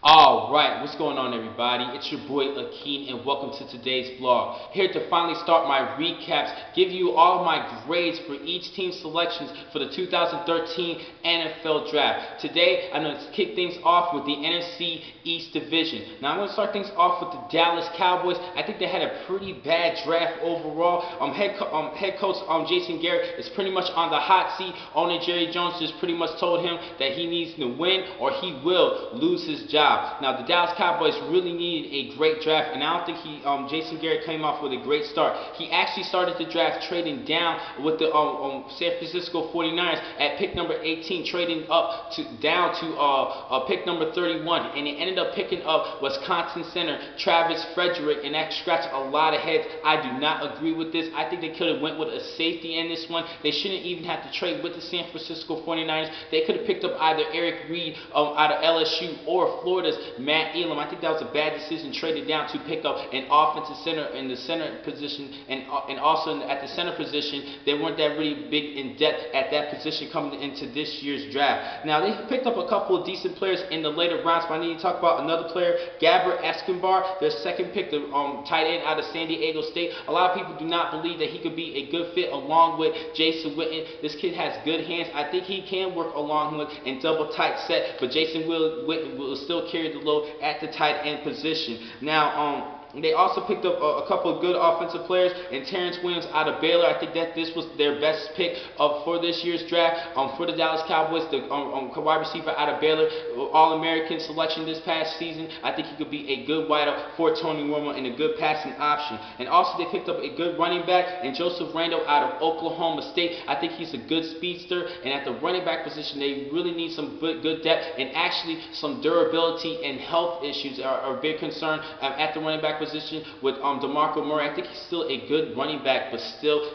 Alright, what's going on everybody? It's your boy Akeem and welcome to today's vlog. Here to finally start my recaps, give you all my grades for each team's selections for the 2013 NFL Draft. Today, I'm going to kick things off with the NFC East Division. Now I'm going to start things off with the Dallas Cowboys. I think they had a pretty bad draft overall. Head coach Jason Garrett is pretty much on the hot seat. Owner Jerry Jones just pretty much told him that he needs to win or he will lose his job. Now the Dallas Cowboys really needed a great draft, and I don't think Jason Garrett came off with a great start. He actually started the draft trading down with the San Francisco 49ers at pick number 18, trading down to pick number 31, and he ended up picking up Wisconsin center Travis Frederick, and that scratched a lot of heads. I do not agree with this. I think they could have went with a safety in this one. They shouldn't even have to trade with the San Francisco 49ers. They could have picked up either Eric Reed out of LSU or Florida's Matt Elam. I think that was a bad decision, traded down to pick up an offensive center in the center position, and also at the center position, they weren't that really big in depth at that position coming into this year's draft. Now, they picked up a couple of decent players in the later rounds, but I need to talk about another player, Gabber Escobar, their second pick, the tight end out of San Diego State. A lot of people do not believe that he could be a good fit along with Jason Witten. This kid has good hands. I think he can work along with in double tight set, but Jason Witten will still carry the load at the tight end position. Now, they also picked up a couple of good offensive players, and Terrence Williams out of Baylor. I think that this was their best pick for this year's draft. For the Dallas Cowboys, the wide receiver out of Baylor, All-American selection this past season. I think he could be a good wideout for Tony Romo and a good passing option. And also they picked up a good running back in Joseph Randle out of Oklahoma State. I think he's a good speedster, and at the running back position, they really need some good depth, and actually some durability and health issues are a big concern at the running back position with DeMarco Murray. I think he's still a good running back, but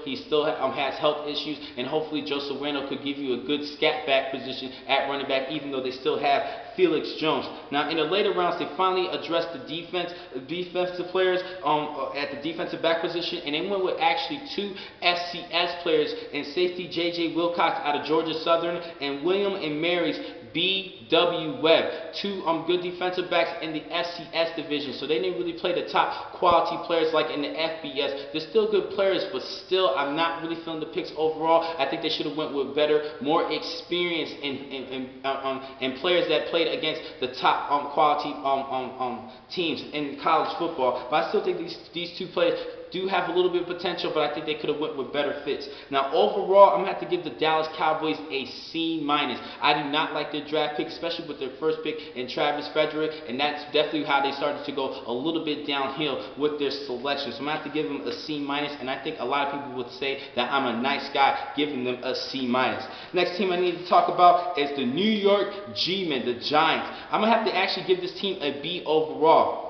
he still has health issues, and hopefully Joseph Randle could give you a good scat back position at running back, even though they still have Felix Jones. Now, in the later rounds, they finally addressed the defensive players at the defensive back position, and they went with actually two FCS players in safety J.J. Wilcox out of Georgia Southern and William and Mary's B.W. Webb, two good defensive backs in the FCS division. So they didn't really play the top quality players like in the FBS. They're still good players, but still, I'm not really feeling the picks overall. I think they should have went with better, more experienced and players that played against the top quality teams in college football. But I still think these two players do have a little bit of potential, but I think they could have went with better fits. Now, overall, I'm going to have to give the Dallas Cowboys a C-. I do not like their draft pick, especially with their first pick in Travis Frederick, and that's definitely how they started to go a little bit downhill with their selection. So I'm going to have to give them a C-, and I think a lot of people would say that I'm a nice guy giving them a C-. Next team I need to talk about is the New York G-Men, the Giants. I'm going to have to actually give this team a B overall.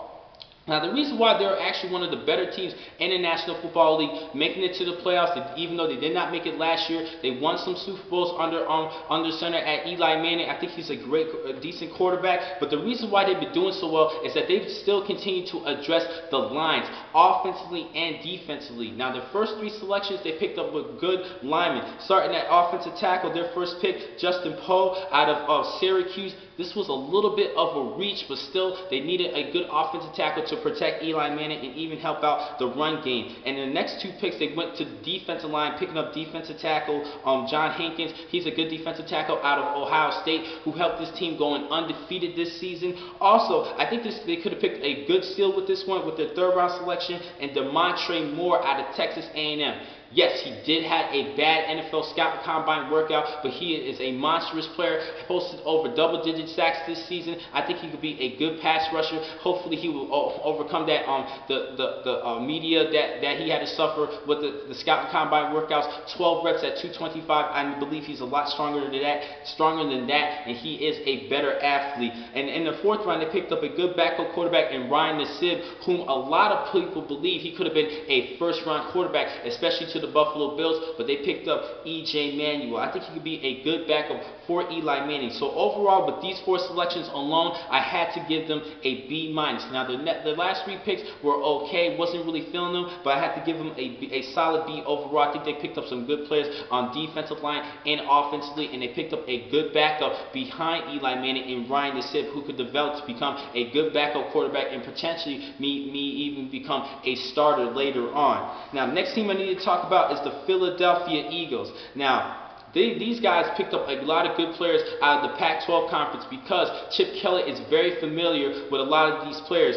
Now, the reason why they're actually one of the better teams in the National Football League, making it to the playoffs, even though they did not make it last year, they won some Super Bowls under center at Eli Manning. I think he's a decent quarterback, but the reason why they've been doing so well is that they've still continued to address the lines, offensively and defensively. Now, the first three selections they picked up with good linemen. Starting at offensive tackle, their first pick, Justin Poe out of Syracuse. This was a little bit of a reach, but still, they needed a good offensive tackle to protect Eli Manning and even help out the run game. And in the next two picks, they went to the defensive line, picking up defensive tackle John Hankins. He's a good defensive tackle out of Ohio State who helped this team going undefeated this season. Also, I think they could have picked a good steal with this one with their third-round selection, and DeMontre Moore out of Texas A&M. Yes, he did have a bad NFL Scout Combine workout, but he is a monstrous player. Posted over double-digit sacks this season. I think he could be a good pass rusher. Hopefully, he will overcome that the media that he had to suffer with the Scout Combine workouts. 12 reps at 225. I believe he's a lot stronger than that, and he is a better athlete. And in the fourth round, they picked up a good backup quarterback in Ryan Nassib, whom a lot of people believe he could have been a first-round quarterback, especially to to the Buffalo Bills, but they picked up E.J. Manuel. I think he could be a good backup for Eli Manning. So overall, with these 4 selections alone, I had to give them a B-. Now, the last 3 picks were okay. Wasn't really feeling them, but I had to give them a solid B overall. I think they picked up some good players on defensive line and offensively, and they picked up a good backup behind Eli Manning and Ryan DeSiv, who could develop to become a good backup quarterback and potentially me even become a starter later on. Now, next team I need to talk about is the Philadelphia Eagles. Now, these guys picked up a lot of good players out of the Pac-12 conference because Chip Kelly is very familiar with a lot of these players.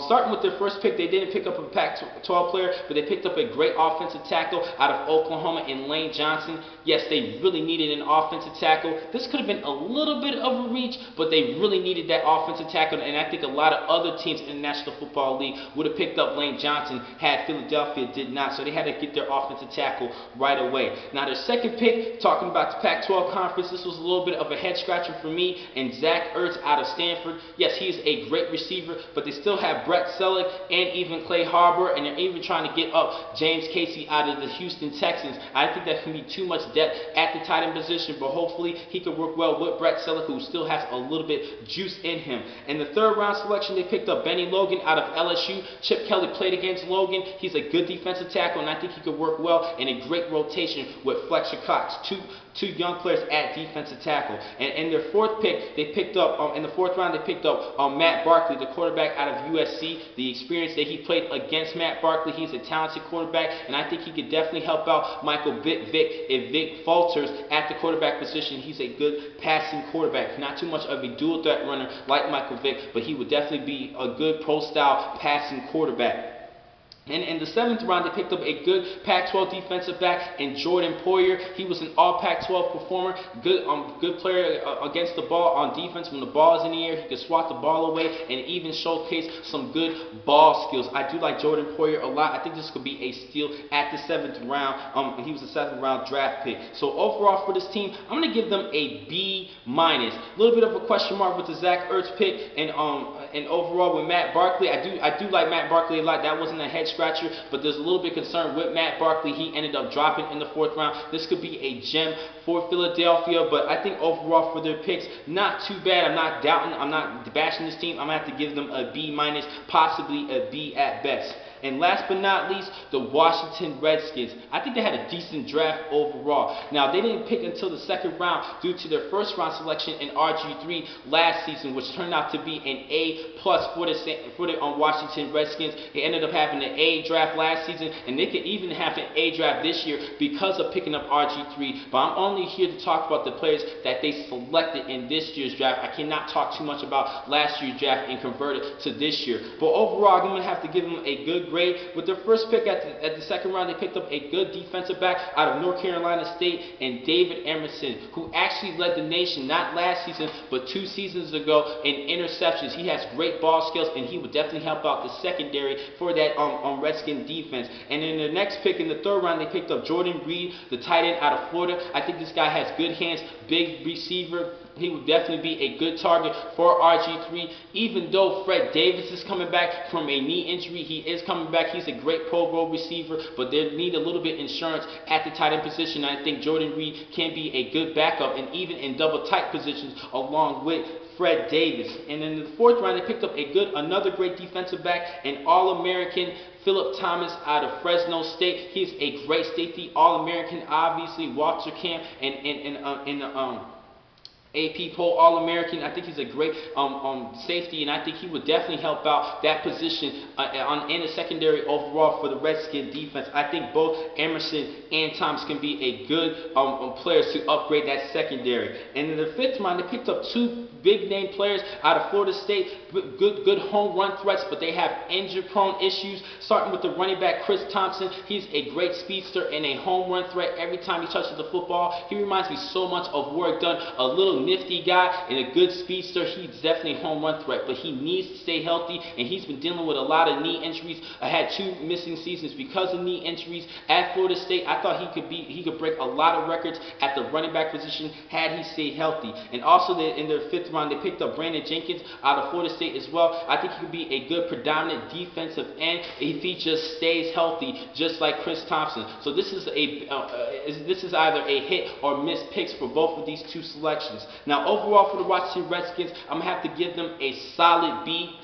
Starting with their first pick, they didn't pick up a Pac-12 player, but they picked up a great offensive tackle out of Oklahoma in Lane Johnson. Yes, they really needed an offensive tackle. This could have been a little bit of a reach, but they really needed that offensive tackle, and I think a lot of other teams in the National Football League would have picked up Lane Johnson had Philadelphia did not, so they had to get their offensive tackle right away. Now, their second pick, talking about the Pac-12 conference, this was a little bit of a head scratcher for me, and Zach Ertz out of Stanford. Yes, he is a great receiver, but they still have Brett Selleck and even Clay Harbor, and they're even trying to get up James Casey out of the Houston Texans. I think that can be too much depth at the tight end position, but hopefully he could work well with Brett Selleck, who still has a little bit juice in him. In the 3rd round selection, they picked up Benny Logan out of LSU. Chip Kelly played against Logan. He's a good defensive tackle, and I think he could work well in a great rotation with Fletcher Cox, two young players at defensive tackle. And in their 4th pick, they picked up, in the 4th round, they picked up Matt Barkley, the quarterback out of USC. The experience that he played against Matt Barkley, he's a talented quarterback, and I think he could definitely help out Michael Vick if Vic falters at the quarterback position. He's a good passing quarterback, not too much of a dual threat runner like Michael Vick, but he would definitely be a good pro-style passing quarterback. And in the 7th round, they picked up a good Pac-12 defensive back in Jordan Poyer. He was an all Pac-12 performer, good player against the ball on defense. When the ball is in the air, he could swat the ball away and even showcase some good ball skills. I do like Jordan Poyer a lot. I think this could be a steal at the 7th round. He was a 7th round draft pick. So overall for this team, I'm going to give them a B-. A little bit of a question mark with the Zach Ertz pick, and overall with Matt Barkley, I do like Matt Barkley a lot. That wasn't a head scratcher, but there's a little bit concerned with Matt Barkley. He ended up dropping in the 4th round. This could be a gem for Philadelphia, but I think overall for their picks, not too bad. I'm not doubting, I'm not bashing this team. I'm going to have to give them a B-, possibly a B at best. And last but not least, the Washington Redskins. I think they had a decent draft overall. Now, they didn't pick until the 2nd round due to their 1st round selection in RG3 last season, which turned out to be an A+ for the Washington Redskins. They ended up having an A draft last season, and they could even have an A draft this year because of picking up RG3. But I'm only here to talk about the players that they selected in this year's draft. I cannot talk too much about last year's draft and convert it to this year. But overall, I'm going to have to give them a good grade. With their first pick at the 2nd round, they picked up a good defensive back out of North Carolina State, and David Emerson, who actually led the nation, not last season, but 2 seasons ago in interceptions. He has great ball skills, and he would definitely help out the secondary for that Redskin defense. And in the next pick, in the 3rd round, they picked up Jordan Reed, the tight end out of Florida. I think this guy has good hands, big receiver. He would definitely be a good target for RG3. Even though Fred Davis is coming back from a knee injury, he is coming back. He's a great Pro Bowl receiver, but they need a little bit insurance at the tight end position. I think Jordan Reed can be a good backup, and even in double tight positions along with Fred Davis. And in the 4th round, they picked up another great defensive back, an All-American Philip Thomas out of Fresno State. He's a great safety, All-American, obviously, Walter Camp, and AP poll All-American. I think he's a great safety, and I think he would definitely help out that position in the secondary overall for the Redskin defense. I think both Emerson and Thomas can be a good players to upgrade that secondary. And in the 5th round, they picked up 2 big-name players out of Florida State, good home run threats, but they have injury-prone issues, starting with the running back Chris Thompson. He's a great speedster and a home run threat every time he touches the football. He reminds me so much of Warrick Dunn, a little nifty guy and a good speedster. He's definitely a home run threat, but he needs to stay healthy, and he's been dealing with a lot of knee injuries. I had 2 missing seasons because of knee injuries at Florida State. I thought he could break a lot of records at the running back position had he stayed healthy. And also in their 5th round, they picked up Brandon Jenkins out of Florida State as well. I think he could be a good predominant defensive end if he just stays healthy, just like Chris Thompson. So this is either a hit or miss picks for both of these 2 selections. Now overall for the Washington Redskins, I'm going to have to give them a solid B.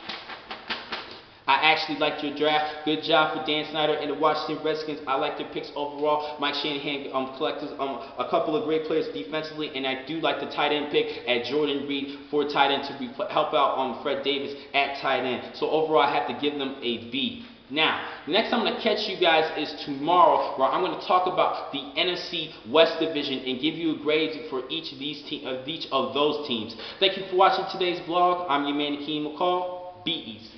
I actually liked your draft. Good job for Dan Snyder and the Washington Redskins. I like their picks overall. Mike Shanahan collected a couple of great players defensively, and I do like the tight end pick at Jordan Reed for tight end to help out Fred Davis at tight end. So overall, I have to give them a B. Now, the next time I'm going to catch you guys is tomorrow, where I'm going to talk about the NFC West Division and give you a grade for each of those teams. Thank you for watching today's vlog. I'm your man, Akeem McCall. Be easy.